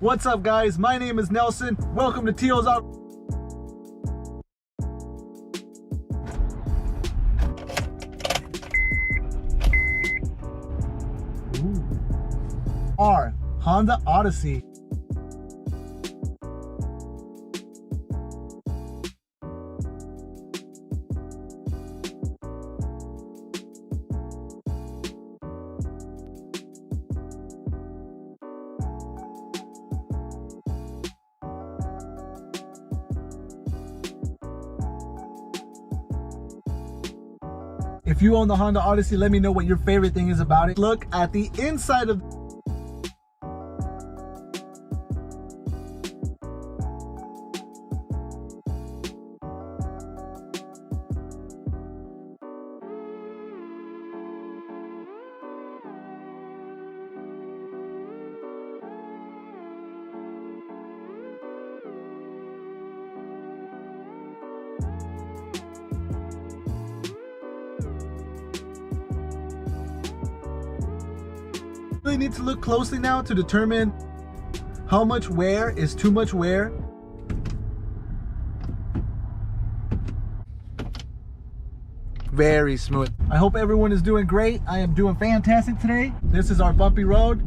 What's up, guys? My name is Nelson. Welcome to Tio's Auto. Our Honda Odyssey. If you own the Honda Odyssey, let me know what your favorite thing is about it. Look at the inside of really need to look closely now to determine how much wear is too much wear. Very smooth. I hope everyone is doing great. I am doing fantastic today. This is our Bumpy Road.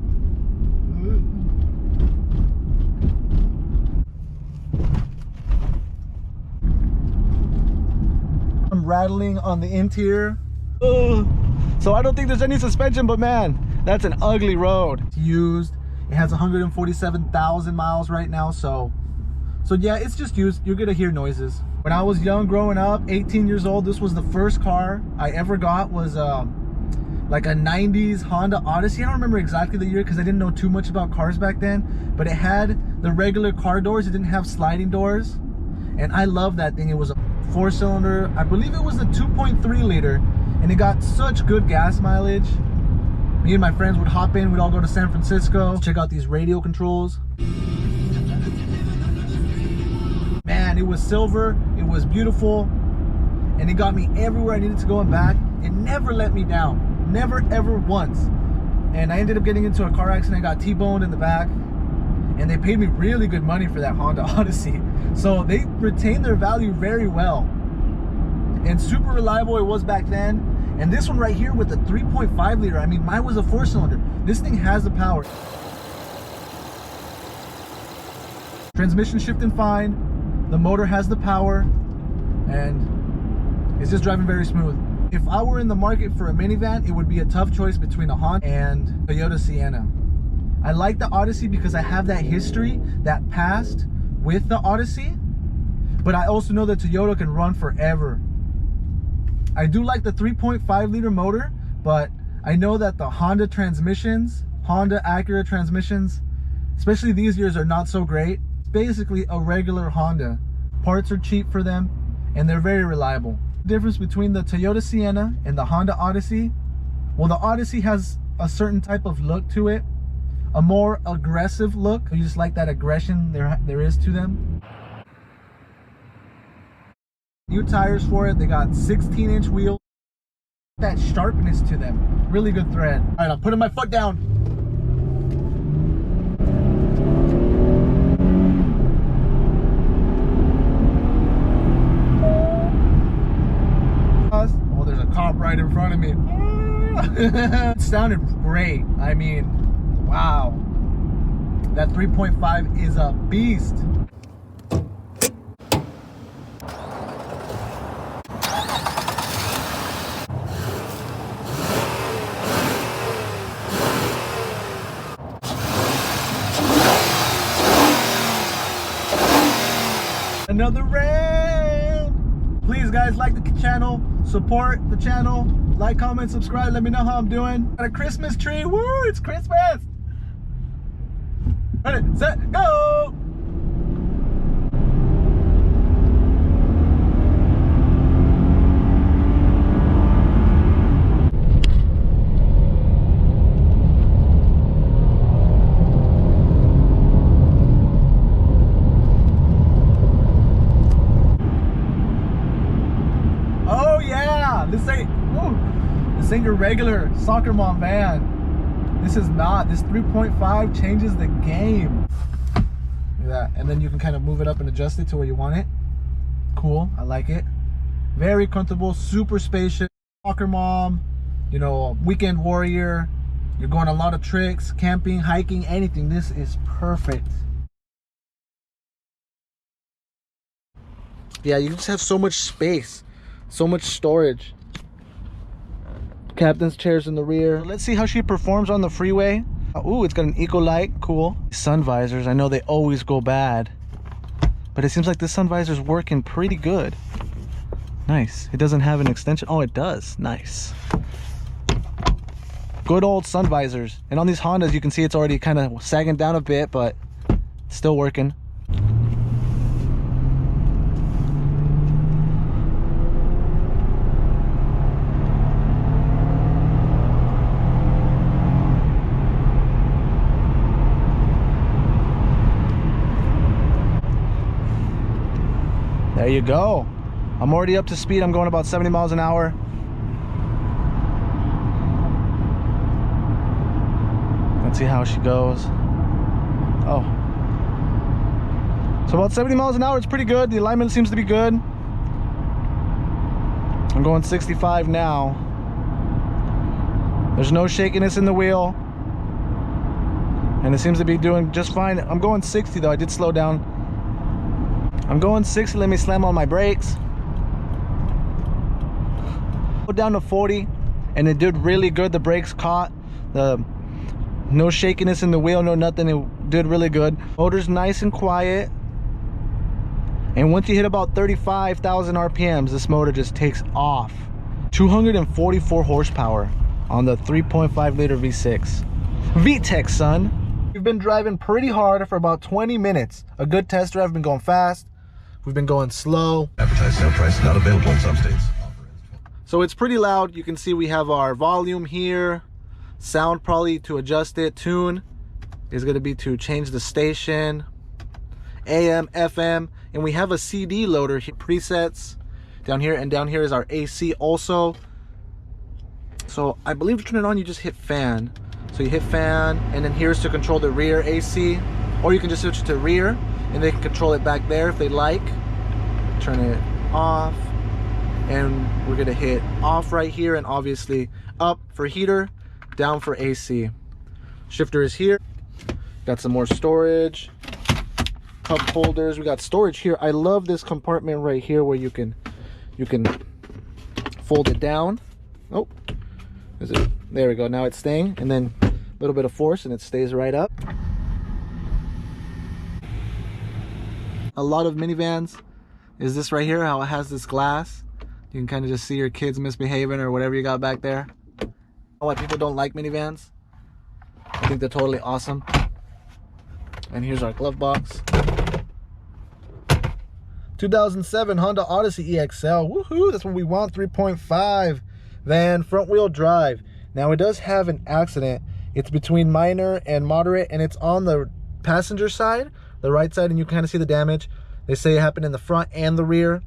I'm rattling on the interior. So I don't think there's any suspension, but man, that's an ugly road. It's used. It has 147,000 miles right now, so yeah, it's just used. You're gonna hear noises. When I was young, growing up, 18 years old, this was the first car I ever got. Was like a 90s Honda Odyssey. I don't remember exactly the year because I didn't know too much about cars back then, but it had the regular car doors. It didn't have sliding doors, and I love that thing. It was a 4-cylinder. I believe it was a 2.3 liter, and it got such good gas mileage. Me and my friends would hop in, we'd all go to San Francisco, check out these radio controls. Man, it was silver, it was beautiful, and it got me everywhere I needed to go and back. It never let me down, never ever once. And I ended up getting into a car accident, got T-boned in the back, and they paid me really good money for that Honda Odyssey. So they retained their value very well. And super reliable it was back then. And this one right here with the 3.5 liter, I mean, mine was a 4-cylinder. This thing has the power. Transmission shifting fine. The motor has the power. And it's just driving very smooth. If I were in the market for a minivan, it would be a tough choice between a Honda and Toyota Sienna. I like the Odyssey because I have that history, that past with the Odyssey. But I also know that Toyota can run forever. I do like the 3.5 liter motor, but I know that the Honda transmissions, Honda Acura transmissions, especially these years, are not so great. It's basically a regular Honda. Parts are cheap for them, and they're very reliable. The difference between the Toyota Sienna and the Honda Odyssey, well, the Odyssey has a certain type of look to it, a more aggressive look. You just like that aggression there is to them. New tires for it. They got 16-inch wheels. That sharpness to them. Really good thread. All right, I'm putting my foot down. Oh, there's a cop right in front of me. It sounded great. I mean, wow. That 3.5 is a beast. Another round. Please, guys, like the channel, support the channel, like, comment, subscribe. Let me know how I'm doing. Got a Christmas tree. Woo, it's Christmas. Ready, set, go. This ain't your regular soccer mom van. This is not. This 3.5 changes the game. and then you can kind of move it up and adjust it to where you want it. Cool, I like it. Very comfortable, super spacious. Soccer mom, you know, weekend warrior. You're going a lot of tricks, camping, hiking, anything. This is perfect. Yeah, you just have so much space, so much storage. Captain's chairs in the rear. Let's see how she performs on the freeway. Ooh, it's got an eco light, cool. Sun visors, I know they always go bad, but it seems like this sun visor's working pretty good. Nice. It doesn't have an extension. Oh, it does. Nice. Good old sun visors. And on these Hondas, you can see it's already kind of sagging down a bit, but it's still working. There you go. I'm already up to speed. I'm going about 70 miles an hour. Let's see how she goes. Oh. So about 70 miles an hour, it's pretty good. The alignment seems to be good. I'm going 65 now. There's no shakiness in the wheel. And it seems to be doing just fine. I'm going 60 though. I did slow down. I'm going 60. Let me slam on my brakes. Go down to 40 and it did really good. The brakes caught. No shakiness in the wheel, no nothing. It did really good. Motor's nice and quiet. And once you hit about 35,000 RPMs, this motor just takes off. 244 horsepower on the 3.5 liter V6. VTEC, son. We've been driving pretty hard for about 20 minutes. A good test drive. Been going fast. We've been going slow. Advertised sale price not available in some states. So it's pretty loud. You can see we have our volume here. Sound probably to adjust it. Tune is going to be to change the station. AM, FM, and we have a CD loader here. Presets down here, and down here is our AC also. So I believe to turn it on, you just hit fan. So you hit fan, and then here's to control the rear AC, or you can just switch it to rear, and they can control it back there if they like. Turn it off, and we're gonna hit off right here, and obviously up for heater, down for AC. Shifter is here. Got some more storage, cup holders. We got storage here. I love this compartment right here where you can fold it down. Oh, is it? There we go. Now it's staying, and then a little bit of force and it stays right up. A lot of minivans is this right here, how it has this glass. You can kind of just see your kids misbehaving or whatever you got back there. I don't know why people don't like minivans. I think they're totally awesome. And here's our glove box. 2007 Honda Odyssey EXL. Woohoo, that's what we want. 3.5 van, front wheel drive. Now it does have an accident. It's between minor and moderate, and it's on the passenger side, the right side, and you kind of see the damage. They say it happened in the front and the rear.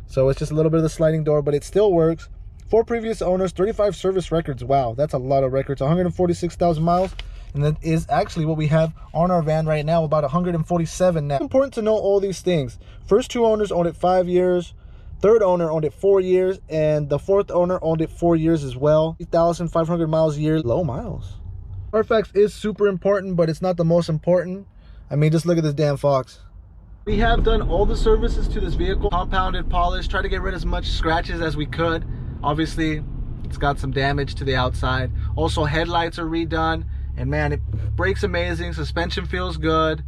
So it's just a little bit of the sliding door, but it still works. 4 previous owners, 35 service records. Wow, that's a lot of records. 146,000 miles. And that is actually what we have on our van right now, about 147 now. It's important to know all these things. First 2 owners owned it 5 years. Third owner owned it 4 years. And the 4th owner owned it 4 years as well. 8,500 miles a year. Low miles. Carfax is super important, but it's not the most important. I mean, just look at this damn Fox. We have done all the services to this vehicle. Compounded, polished, try to get rid of as much scratches as we could. Obviously, it's got some damage to the outside. Also, headlights are redone. And man, it brakes amazing. Suspension feels good.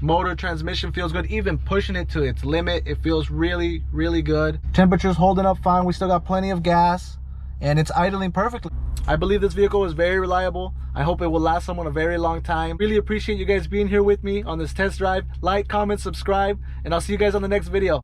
Motor, transmission feels good. Even pushing it to its limit, it feels really, really good. Temperature's holding up fine. We still got plenty of gas. And it's idling perfectly. I believe this vehicle is very reliable. I hope it will last someone a very long time. Really appreciate you guys being here with me on this test drive. Like, comment, subscribe, and I'll see you guys on the next video.